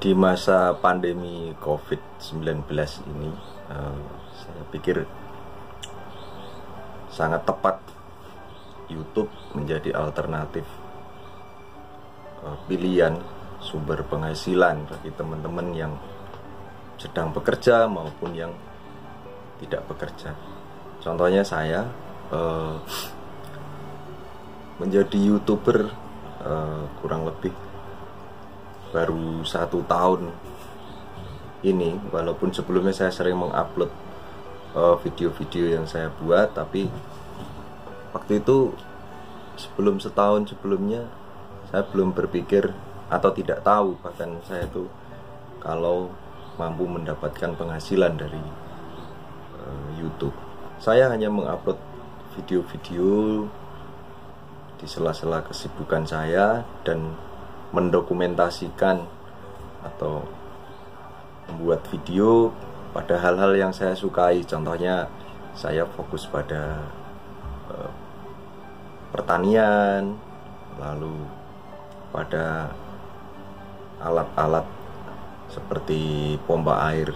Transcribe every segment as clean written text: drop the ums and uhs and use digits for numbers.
Di masa pandemi COVID-19 ini, saya pikir sangat tepat YouTube menjadi alternatif pilihan sumber penghasilan bagi teman-teman yang sedang bekerja maupun yang tidak bekerja. Contohnya saya menjadi YouTuber kurang lebih baru 1 tahun ini, walaupun sebelumnya saya sering mengupload video-video yang saya buat, tapi waktu itu sebelum setahun sebelumnya saya belum berpikir atau tidak tahu bahkan saya itu kalau mampu mendapatkan penghasilan dari YouTube. Saya hanya mengupload video-video di sela-sela kesibukan saya dan mendokumentasikan atau membuat video pada hal-hal yang saya sukai. Contohnya saya fokus pada pertanian, lalu pada alat-alat seperti pompa air,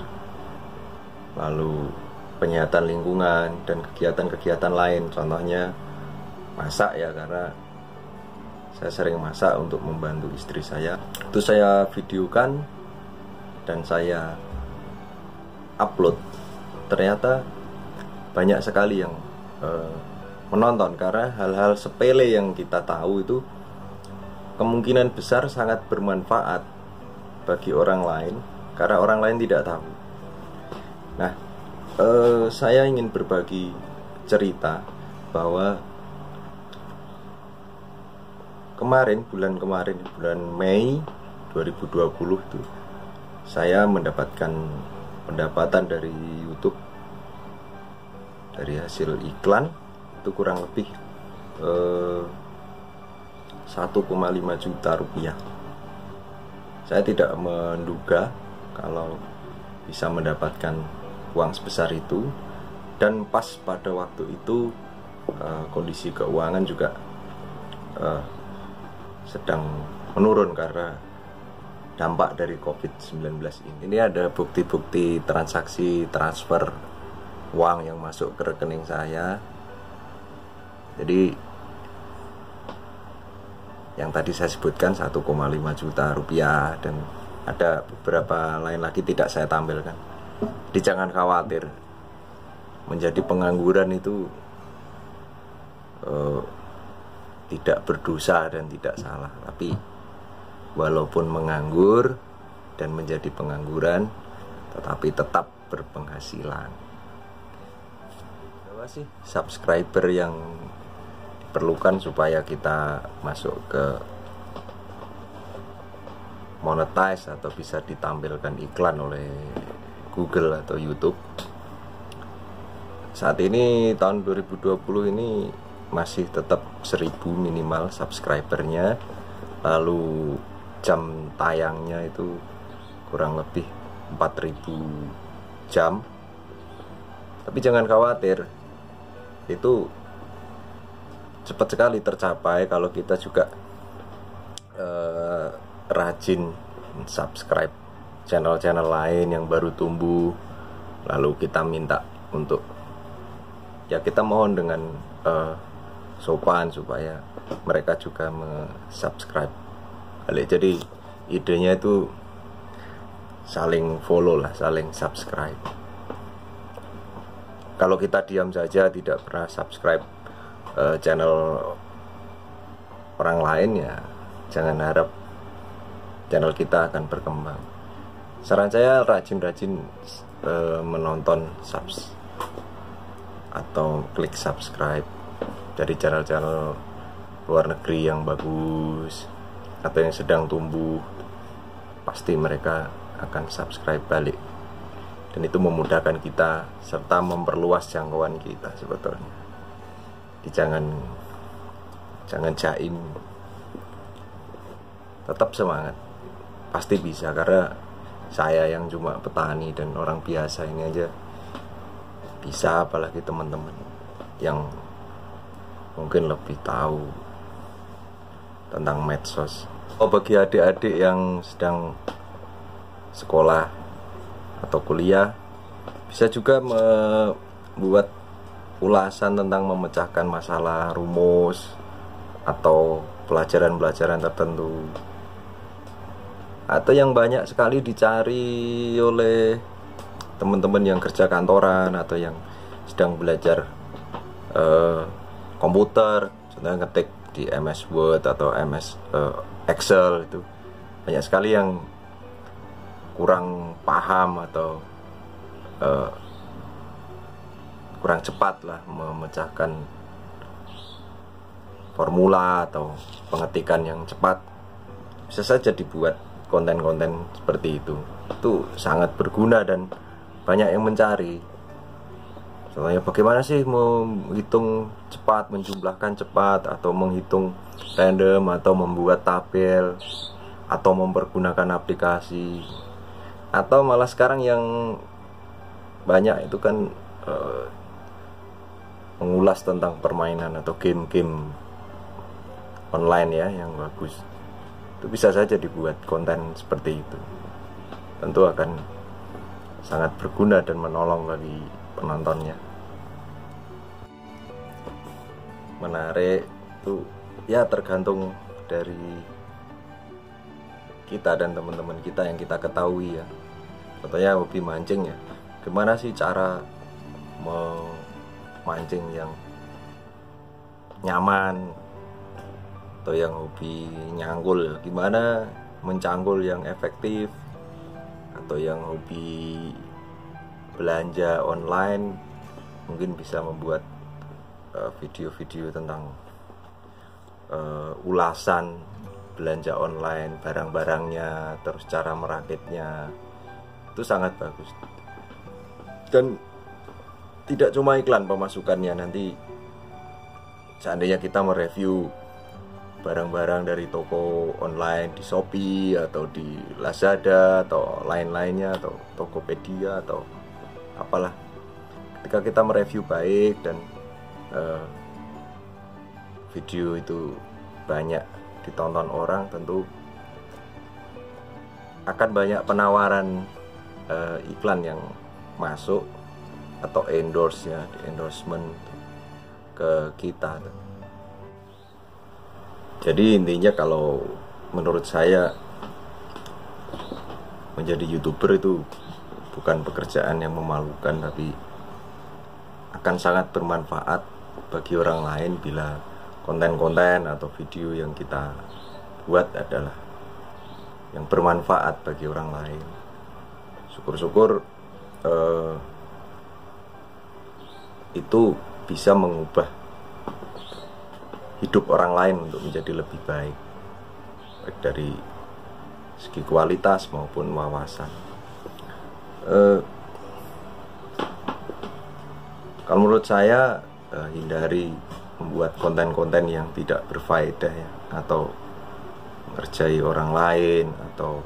lalu penyihatan lingkungan dan kegiatan-kegiatan lain. Contohnya masak ya, karena saya sering masak untuk membantu istri saya. Itu saya videokan dan saya upload. Ternyata banyak sekali yang menonton, karena hal-hal sepele yang kita tahu itu kemungkinan besar sangat bermanfaat bagi orang lain, karena orang lain tidak tahu. Nah, saya ingin berbagi cerita bahwa bulan Mei 2020 itu saya mendapatkan pendapatan dari YouTube dari hasil iklan itu kurang lebih 1,5 juta rupiah. Saya tidak menduga kalau bisa mendapatkan uang sebesar itu, dan pas pada waktu itu kondisi keuangan juga sedang menurun karena dampak dari COVID-19 ini. Ini ada bukti-bukti transaksi transfer uang yang masuk ke rekening saya. Jadi yang tadi saya sebutkan 1,5 juta rupiah, dan ada beberapa lain lagi tidak saya tampilkan. Jadi jangan khawatir, menjadi pengangguran itu tidak berdosa dan tidak salah. Tapi walaupun menganggur dan menjadi pengangguran, tetapi tetap berpenghasilan. Berapa sih subscriber yang diperlukan supaya kita masuk ke monetize atau bisa ditampilkan iklan oleh Google atau YouTube? Saat ini tahun 2020 ini masih tetap 1000 minimal subscribernya. Lalu jam tayangnya itu kurang lebih 4000 jam. Tapi jangan khawatir, itu cepat sekali tercapai kalau kita juga rajin subscribe channel-channel lain yang baru tumbuh. Lalu kita minta untuk, ya kita mohon dengan sopan supaya mereka juga subscribe balik. Jadi idenya itu saling follow lah, saling subscribe. Kalau kita diam saja tidak pernah subscribe channel orang lain, ya jangan harap channel kita akan berkembang. Saran saya rajin-rajin menonton subs atau klik subscribe dari channel-channel luar negeri yang bagus atau yang sedang tumbuh. Pasti mereka akan subscribe balik, dan itu memudahkan kita serta memperluas jangkauan kita sebetulnya. Jadi jangan jaim, tetap semangat, pasti bisa. Karena saya yang cuma petani dan orang biasa ini aja bisa, apalagi teman-teman yang mungkin lebih tahu tentang medsos. Oh, bagi adik-adik yang sedang sekolah atau kuliah. Bisa juga membuat ulasan tentang memecahkan masalah rumus atau pelajaran-pelajaran tertentu, atau yang banyak sekali dicari oleh teman-teman yang kerja kantoran atau yang sedang belajar komputer, contohnya ngetik di MS Word atau MS Excel. Itu banyak sekali yang kurang paham atau kurang cepat lah memecahkan formula atau pengetikan yang cepat. Bisa saja dibuat konten-konten seperti itu. Itu sangat berguna dan banyak yang mencari. Contohnya bagaimana sih menghitung cepat, menjumlahkan cepat, atau menghitung random, atau membuat tabel, atau mempergunakan aplikasi, atau malah sekarang yang banyak itu kan mengulas tentang permainan atau game-game online ya yang bagus. Itu bisa saja dibuat konten seperti itu. Tentu akan sangat berguna dan menolong bagi penontonnya. Menarik itu ya tergantung dari kita dan teman-teman kita yang kita ketahui ya. Contohnya hobi mancing ya, gimana sih cara memancing yang nyaman, atau yang hobi nyanggul, gimana mencanggul yang efektif, atau yang hobi belanja online mungkin bisa membuat video-video tentang ulasan belanja online, barang-barangnya, terus cara merakitnya. Itu sangat bagus. Dan tidak cuma iklan pemasukannya, nanti seandainya kita mereview barang-barang dari toko online di Shopee atau di Lazada atau lain-lainnya, atau Tokopedia atau apalah, ketika kita mereview baik dan video itu banyak ditonton orang, tentu akan banyak penawaran iklan yang masuk atau endorse ya, endorsement ke kita. Jadi intinya kalau menurut saya menjadi YouTuber itu bukan pekerjaan yang memalukan, tapi akan sangat bermanfaat bagi orang lain bila konten-konten atau video yang kita buat adalah yang bermanfaat bagi orang lain. Syukur-syukur itu bisa mengubah hidup orang lain untuk menjadi lebih baik, baik dari segi kualitas maupun wawasan. Kalau menurut saya hindari membuat konten-konten yang tidak berfaedah ya, atau mengerjai orang lain, atau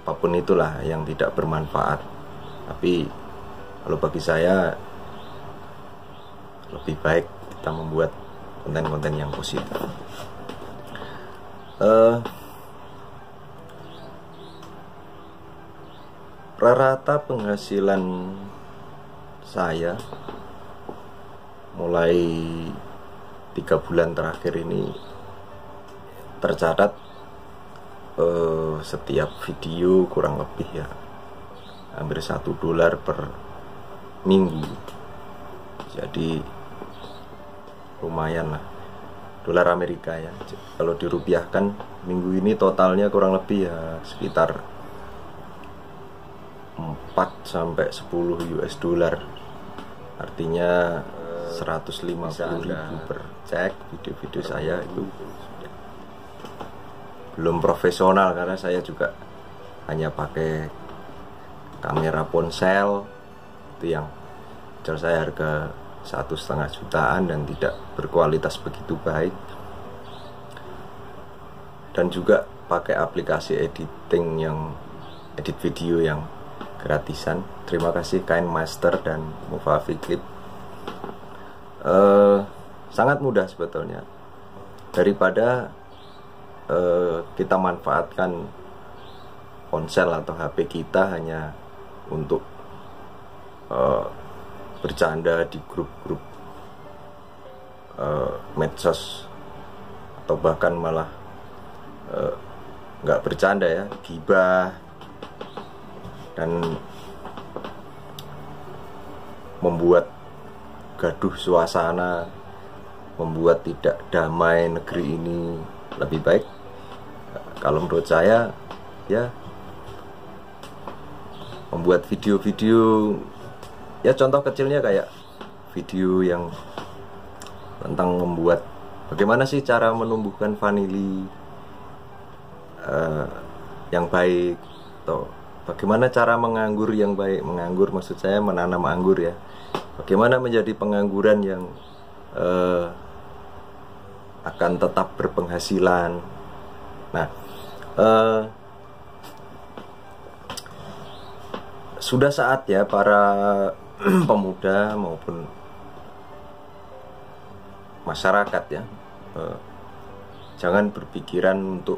apapun itulah yang tidak bermanfaat. Tapi kalau bagi saya lebih baik kita membuat konten-konten yang positif. Rata-rata penghasilan saya mulai 3 bulan terakhir ini tercatat setiap video kurang lebih ya hampir $1 per minggu. Jadi lumayan lah, dolar Amerika ya. Kalau dirupiahkan minggu ini totalnya kurang lebih ya sekitar 4-10 US dollar. Artinya 150.000 per cek video-video saya. Itu belum profesional karena saya juga hanya pakai kamera ponsel itu yang jual saya harga 1,5 jutaan dan tidak berkualitas begitu baik, dan juga pakai aplikasi edit video yang gratisan. Terima kasih KineMaster dan Movavi Clip. Sangat mudah sebetulnya, daripada kita manfaatkan ponsel atau HP kita hanya untuk bercanda di grup-grup medsos, atau bahkan malah nggak bercanda ya, gibah dan membuat gaduh suasana, membuat tidak damai negeri ini. Lebih baik kalau menurut saya ya membuat video-video, ya contoh kecilnya kayak video yang tentang membuat bagaimana sih cara menumbuhkan vanili yang baik, atau bagaimana cara menganggur yang baik. Menganggur maksud saya menanam anggur ya. Bagaimana menjadi pengangguran yang akan tetap berpenghasilan. Nah, sudah saatnya para pemuda maupun masyarakat ya, jangan berpikiran untuk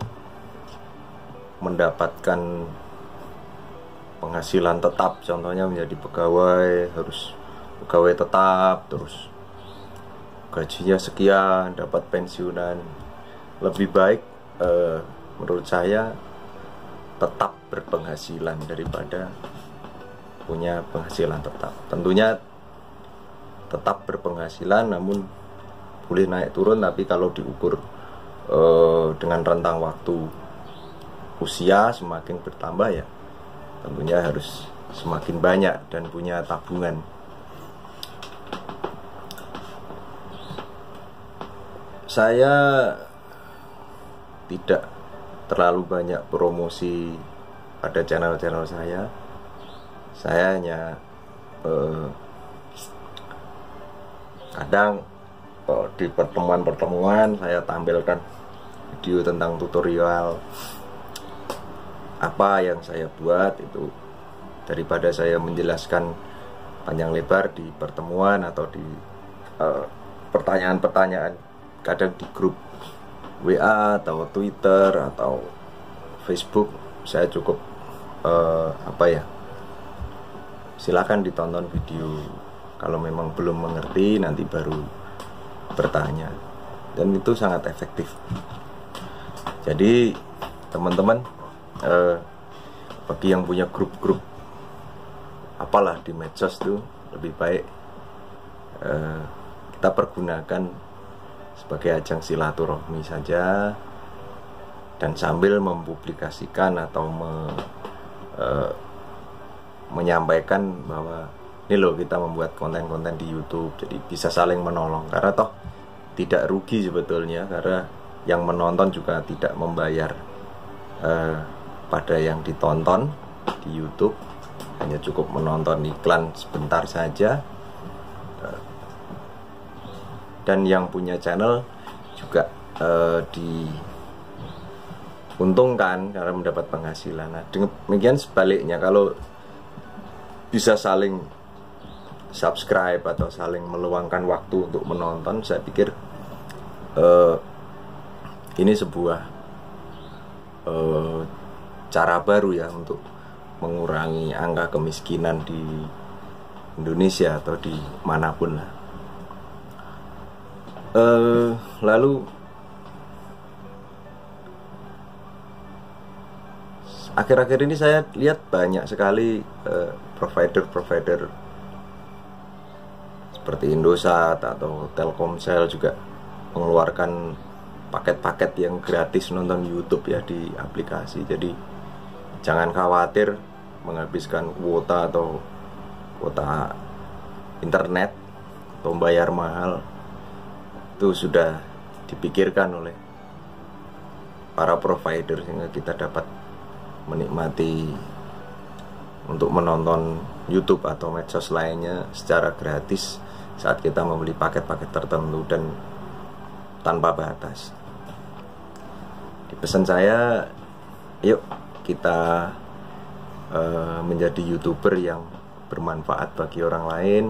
mendapatkan penghasilan tetap, contohnya menjadi pegawai, harus pegawai tetap, terus gajinya sekian, dapat pensiunan. Lebih baik menurut saya tetap berpenghasilan daripada punya penghasilan tetap. Tentunya tetap berpenghasilan, namun boleh naik turun, tapi kalau diukur dengan rentang waktu usia semakin bertambah ya tentunya harus semakin banyak dan punya tabungan. Saya tidak terlalu banyak promosi pada channel-channel saya. Saya hanya kadang di pertemuan-pertemuan saya tampilkan video tentang tutorial apa yang saya buat itu, daripada saya menjelaskan panjang lebar di pertemuan atau di pertanyaan-pertanyaan kadang di grup WA atau Twitter atau Facebook. Saya cukup silakan ditonton video. Kalau memang belum mengerti nanti baru bertanya, dan itu sangat efektif. Jadi teman-teman, bagi yang punya grup-grup apalah di medsos tuh, lebih baik kita pergunakan sebagai ajang silaturahmi saja, dan sambil mempublikasikan atau menyampaikan bahwa ini loh kita membuat konten-konten di YouTube, jadi bisa saling menolong. Karena toh tidak rugi sebetulnya, karena yang menonton juga tidak membayar pada yang ditonton di YouTube, hanya cukup menonton iklan sebentar saja. Dan yang punya channel juga diuntungkan karena mendapat penghasilan. Nah, demikian sebaliknya, kalau bisa saling subscribe atau saling meluangkan waktu untuk menonton, saya pikir ini sebuah cara baru ya untuk mengurangi angka kemiskinan di Indonesia atau di manapun lah. Lalu akhir-akhir ini saya lihat banyak sekali provider-provider seperti Indosat atau Telkomsel juga mengeluarkan paket-paket yang gratis nonton YouTube ya di aplikasi. Jadi jangan khawatir menghabiskan kuota atau kuota internet atau bayar mahal. Itu sudah dipikirkan oleh para provider sehingga kita dapat menikmati untuk menonton YouTube atau medsos lainnya secara gratis saat kita membeli paket-paket tertentu dan tanpa batas. Di pesan saya, yuk kita menjadi YouTuber yang bermanfaat bagi orang lain,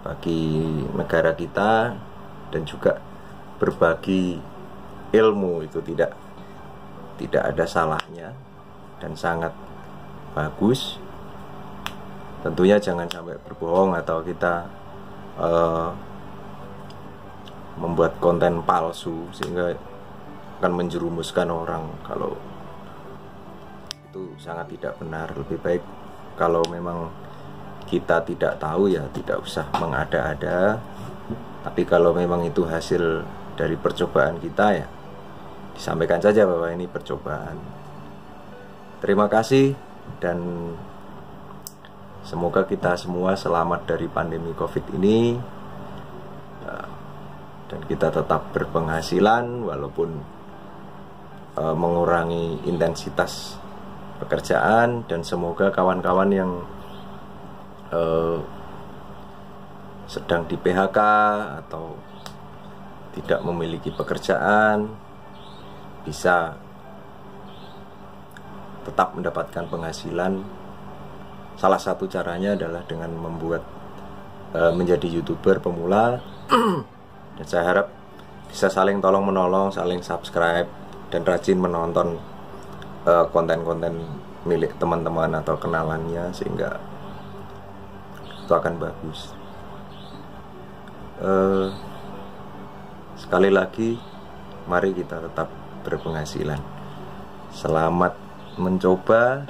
bagi negara kita, dan juga berbagi ilmu. Itu tidak tidak ada salahnya dan sangat bagus. Tentunya jangan sampai berbohong atau kita membuat konten palsu sehingga akan menjerumuskan orang. Kalau itu sangat tidak benar. Lebih baik kalau memang kita tidak tahu ya tidak usah mengada-ada. Tapi kalau memang itu hasil dari percobaan kita ya disampaikan saja bahwa ini percobaan. Terima kasih dan semoga kita semua selamat dari pandemi COVID ini dan kita tetap berpenghasilan walaupun mengurangi intensitas pekerjaan, dan semoga kawan-kawan yang sedang di PHK atau tidak memiliki pekerjaan bisa tetap mendapatkan penghasilan. Salah satu caranya adalah dengan membuat menjadi YouTuber pemula. Dan saya harap bisa saling tolong menolong, saling subscribe dan rajin menonton konten-konten milik teman-teman atau kenalannya sehingga itu akan bagus. Sekali lagi, mari kita tetap berpenghasilan. Selamat mencoba.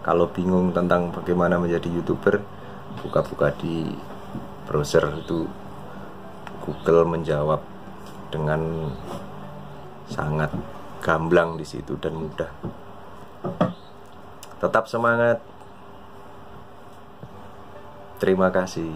Kalau bingung tentang bagaimana menjadi YouTuber, buka-buka di browser itu, Google menjawab dengan sangat gamblang di situ dan mudah. Tetap semangat. Terima kasih.